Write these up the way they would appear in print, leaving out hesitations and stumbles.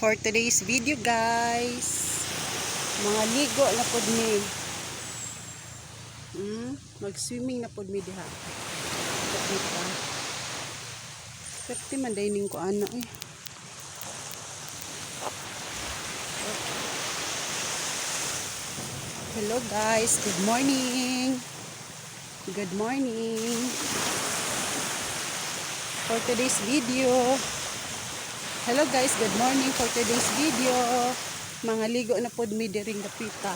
For today's video guys, mga ligo na pod mi. Mag-swimming na pod mi diha. Kapita. Kapti man dining ko ano eh. Hello guys, good morning. Good morning. For today's video, hello guys, good morning. For today's video, mga ligo na pod mi diring dapita.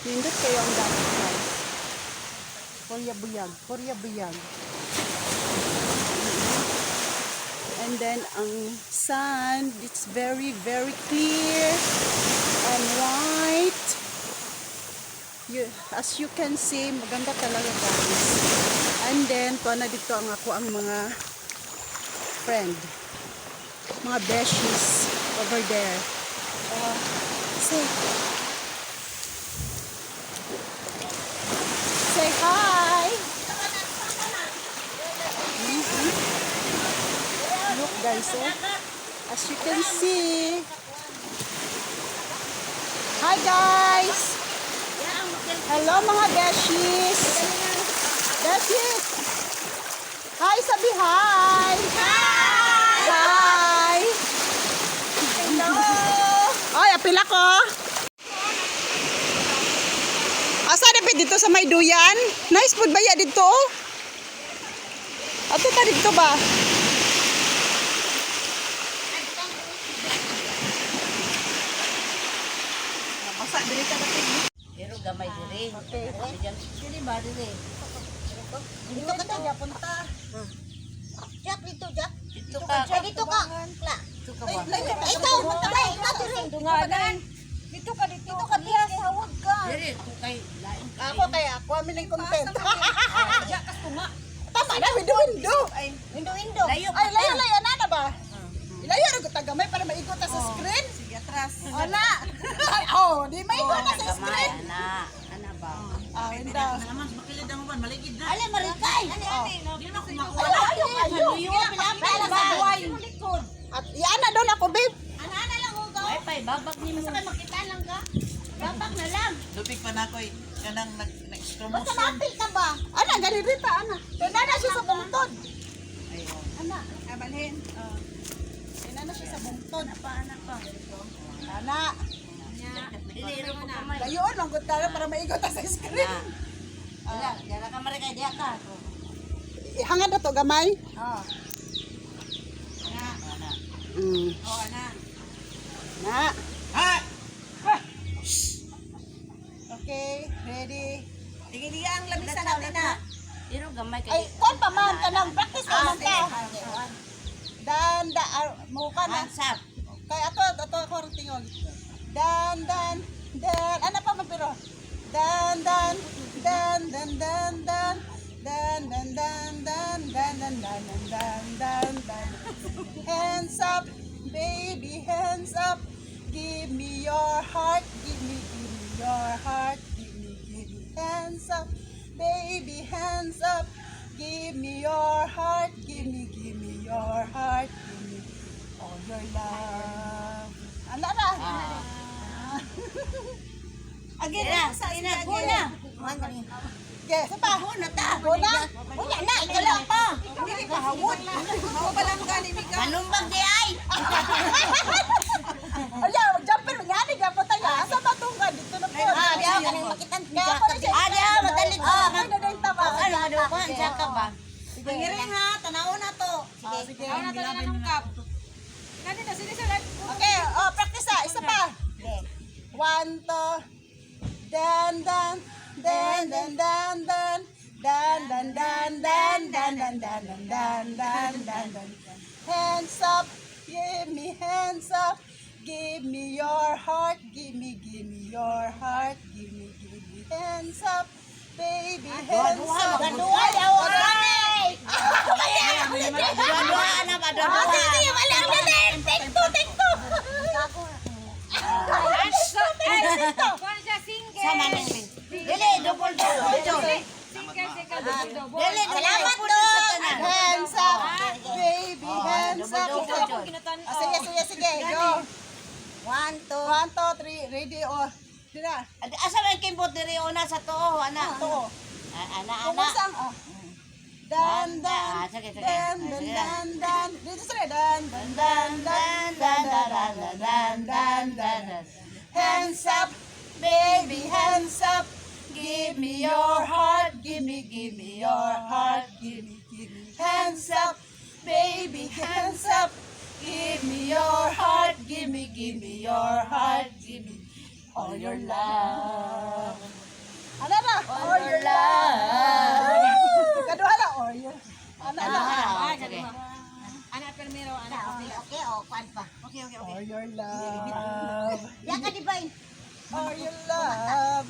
Nindot kayo ang dapat guys. Korea buyag. And then ang sun, it's very clear and white. As you can see, maganda talaga guys. And then tuwa na dito ang ako ang mga friend, mga beshies over there. Say hi. Look guys, as you can see. Hi guys. Hello mga beshies. Beshies. Hi, sabi hi. Hi. Hello. Oy, apila ko. Asa na dito sa may duyan? Nice food ba ya dito? Ato ta dito ba? Basa diri ka dati. Pero gamay dire. Okay. Dili ba dire? Dito ka ta punta. Jak dito jak. Dito ka. Dito ka. Kla. Dito ka ba? Ikaw matay ka dire. Dunganan. Dito ka dito. Dito ka diya sa wag ka. Dire to kay lain. Ako kaya ako amin ang content. Jak kas tunga. Tama na window. Indo. Layo. Ay layo na ba? Ilayo ra ko tagamay para maigot ta sa screen. Sige atras. Ana. Oh, di maigot na sa screen. Ana ba? Ah, hinda. Naman, makilid ang uban, maligid na. Ale marikay. Di na kumakuha. Ayo pinapala sa buhay. At yan na doon ako, babe. Ana lang ugaw. Ay pay babak nimo. Basta makita lang ka. Babak na lang. Lupig pa na ko eh. Kanang Basta nag-promotion. mapil ka ba? Ana, ganirita, ana. Tena na siya sa bungtod. Ayun. Ana, abalhin. Tena na siya sa bungtod. Anak pa. Ana. Dili ro ko kamay. Layoon lang gud tayo para maigot ta sa screen. Wala, dala ka marikay diha ka. Ihangad na to gamay. Oh. Ana. Na. Ha! Okay, ready. Tingin ang lamisan natin na. Pero gamay kay. Ay, kon pa man kanang practice pa man ka. Muka na. Ansap. Kay ato ako ring tingog. Dan. Ano pa man pero? Dan. Hands up, baby, hands up. Give me your heart, give me your heart, give me hands up, baby, hands up. Give me your heart, give me your heart, give me all your love. Ano na? Again, sa Ina kuna. yes, pa. Kuna ta. Kuna? Unya na ikala pa. Hindi pa hawod. Mao pa lang gali mi ka. Manumbag di ay. Aya, jumper nga ni gapo tayo. Asa ba tong ka dito na po? Di ako kanang makitan. Di madali ko. Ano na yung tama? Ano ano ko ang saka ba? Sige. Ngiring ha, tanawon na to. Sige. Ako na talaga ng cup. Okay, practice na. Isa pa. 1, 2. Dan. Hands up, give me hands up. Give me your heart, give me your heart, give me hands up, baby, hands up. Dua daw ay. Dua na ba dua? Sige, wala na din. Take two. Sama nang Dili, double. Dili, salamat to. Hands up, baby, hands Hands up. Double-double, Sige. Jod. Sige. Go. 1, 2. 1, 2, 3. Ready, oh. Dina. Asa man kimbot diri una sa tuo, ana. Ito. Ana. Kumusang, oh. Dan. Sige. Dan. Dito sila. Dan. Hands up, baby, hands up. Give me your heart, give me your heart, give me. Hands up, baby, hands up. Give me your heart, give me your heart, give me all your love. Ano na? All your love. Kaduha na, all your. Ano na? Sige. Ana primero, ana. Okay, kwan pa. Okay. All your love. Yan ka di ba? All your love.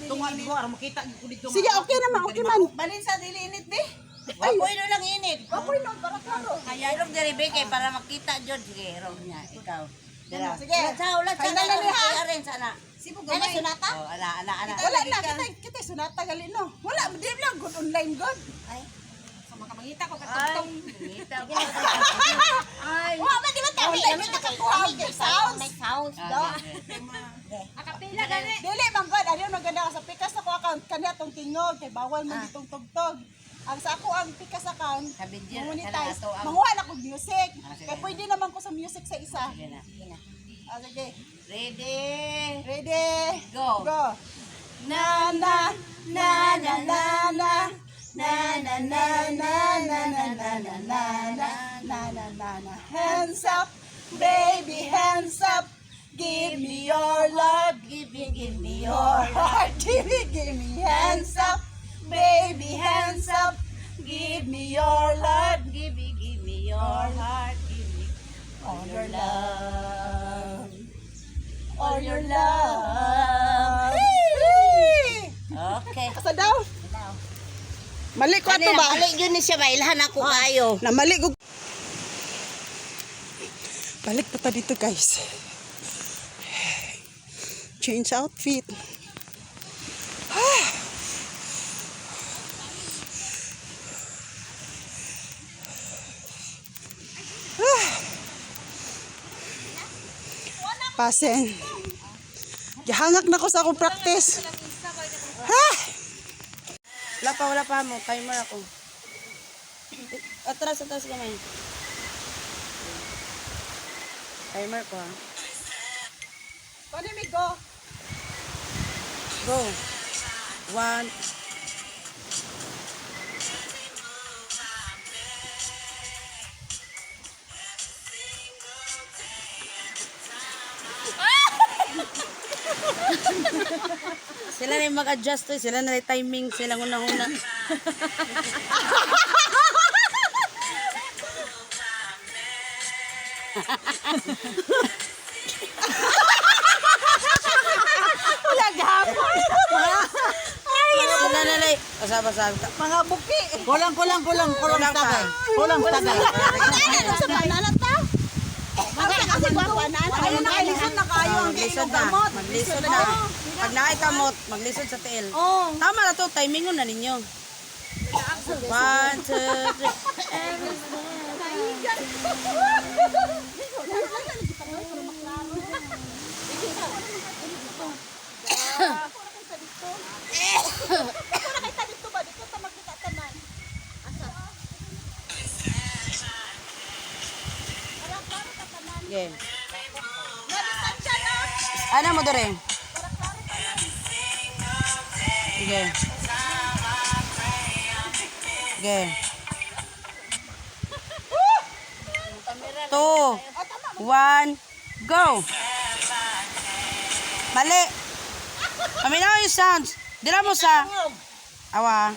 Tunga di ko, makita ko dito. Sige, okay naman, okay man. Balin sa dili init be. Wapoy no lang init. Okay nun, para klaro. Kaya ilog diri be kay para makita jud sige ro niya ikaw. Dira. Sige. Ulat sa Final na niya. rin sana. Sibo Ana gamay. sunata? Oh, ala. Wala na, kita sunata gali no. Wala, di lang, good online good. Ay. So makamangita ko Ay, katugtong. ngita ko. Ay. Wala man, di ba tayo? Hindi ka kakuha ng sounds. May sounds Ah, do. Akapila gani. Dili, man good. Ano yung maganda ka sa pikas ako account, kanya tong tingog, kay bawal man itong tugtog. Ang sa ako ang pikas account, Sa video monetize. kana ato ang Manguha na ko music. sige. Kaya pwede naman ko sa music sa isa. Sige na. Sige. Ready? Ready? Go. Go. Na na na na na na na na na na na na na. Hands up, baby, hands up. Give me your love, give me your heart, give me hands up, baby, hands up. Give me your love, Give me your heart. Give me all your love, all your love. Okay. Asa daw? Mali ko ato ba? Balik yun ni siya ba? Ilhan ako kayo. Na mali ko. Balik pa ta dito guys. Change outfit. Pasen. Gihangak na ko sa akong practice. Wala pa mo. Timer ako. Atras kamay. Timer ko ha. Panimig ko. Go. 1. Sila na yung mag-adjust to. Sila na yung timing. Sila una-una. Wala gahapon. Sila na lang. Kasama-sama. Mga buki. Kulang tagay. Kulang tagay. Ano sa banana ta? Kasi banana. Ayun na kailisod na kayo ang Maglisod inyong na. gamot. Maglisod na. Pag naikamot, maglisod sa tiil. Oh. Tama na to. Timingon na ninyo. 1, 2, 3. Okay. Ano mo dere? Sige. Sige. 2, 1, go! Mali! Paminaw yung sounds. Dila mo sa... Awa.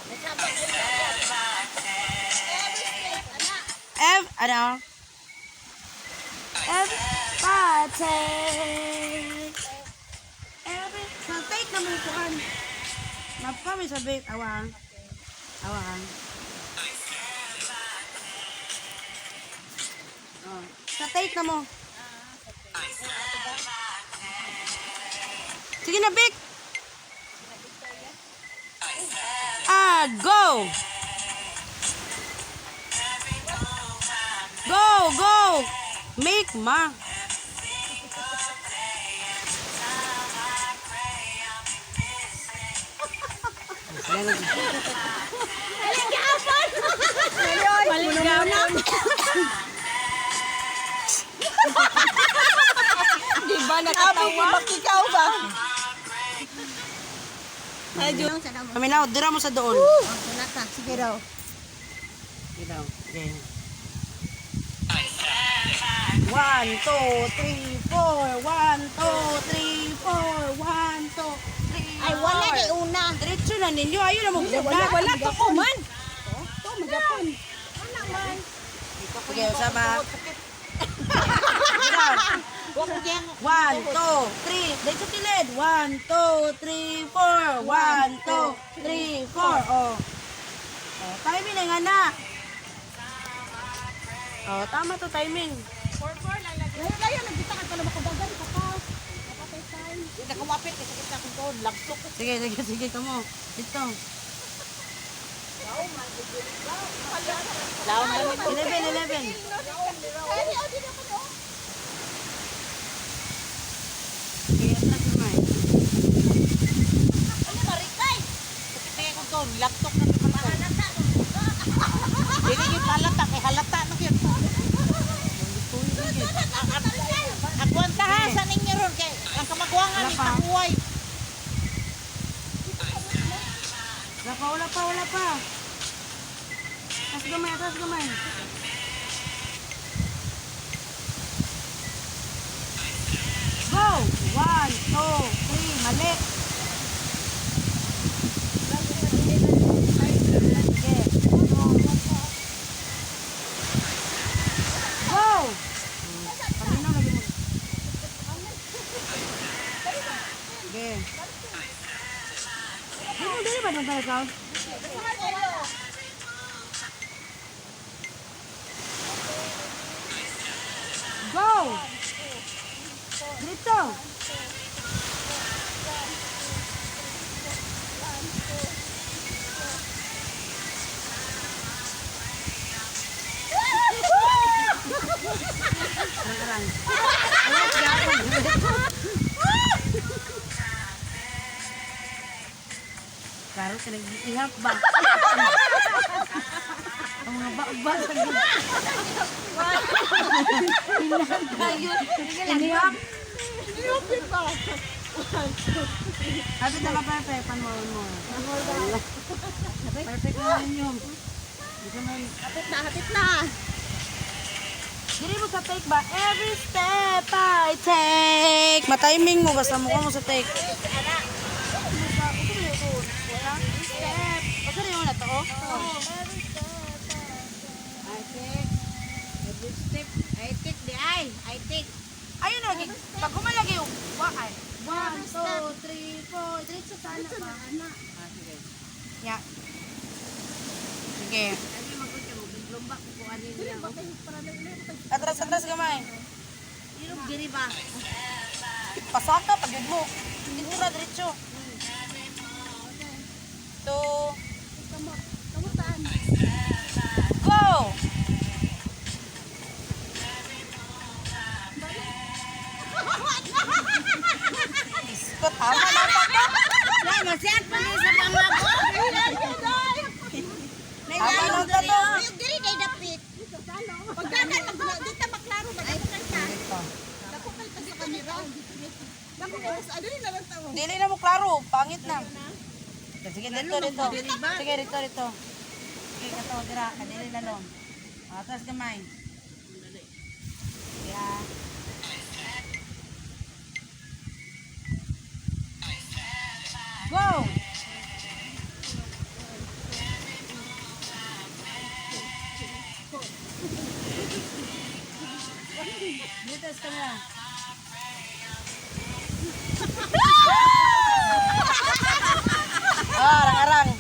Ano? Sa take na mo kuhan. Napami sa bait. Awa. Oh. Sa take na mo. Sige na, Vic. Go! Go, go. Make ma. Maligapon. Di ba nakatawa? Bakit ikaw ba? Kami na, dira mo sa doon. Sige daw. Ilaw. Okay. 1, 2, 3, 4. 1, 2, 3, 4. 1, 2, 3, 4. Ay, wala di una. Diretso na ninyo. Ayun na mong Wala to ko man. To magapon. Sige, sama. 1, 2, 3. Dito sa kilid. 1, 2, 3, 4. 1, 2, 3, 4. Oh. Oh, timing na nga na. Oh, tama to timing. Layo, nagkita ka pala makabagan. Hindi ko mapit. Kasi kita ko doon. Lagtok. Sige, sige, sige, kamo. Dito. Laon kami. 11. Okay, atras naman. Ano marikay? Kasi ko doon. Lagtok na ito. Hindi yung halata. Kay halata na yun. Agwanta ha. Sa ninyo ron. Kay ang kamagwangan. Wala pa. Itakuway. Wala pa. Atras gamay. Go! 1, 2, 3, mali. Sige. Go! Paminaw lagi mo. Sige. Dili ba doon tayo ka? Go! Dito! Arang-arang. Karo ka nag-ihap ba? Ang mga ba-ba sa gina. Inihap. Habit na ka perfect. Pan mo. Perfect na yun. Hapit na. Dili mo sa take ba? Every step I take. Matiming mo. Basta mukha mo sa take. Step. Basta rin yung na to, oh? Every step. I take the eye. I take. Ayun lagi. Pag kumalagi yung wakay. 1, 2, 3, 4. Diretso sana ba? Sige. Yeah. Sige. Atras gamay. Irog diri ba? Pasaka pag yun mo. Dito na diretso. 2. Go! Isko, tama na pa ka. Masiyat pa rin sa mga ko. Tama na ka to. Yung diri kay dapit. Pagdagan, dito maklaro ba? Dako kay sa kamera. Ano yun na lang tao? Dili na mo klaro. Pangit na. Sige, dito. Sige, dito. Sige, kato, dira. Kadili na long. Atras gamay. Yeah. Go! Dito sa kamera. Arang-arang.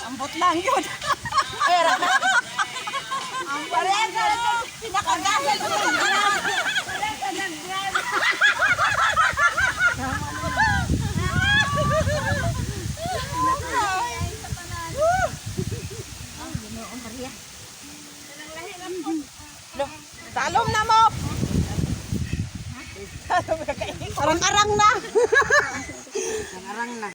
Ambot lang yun. Pera. Pinakagagal ko yun. Talom na mo. Arang-arang na. Arang na.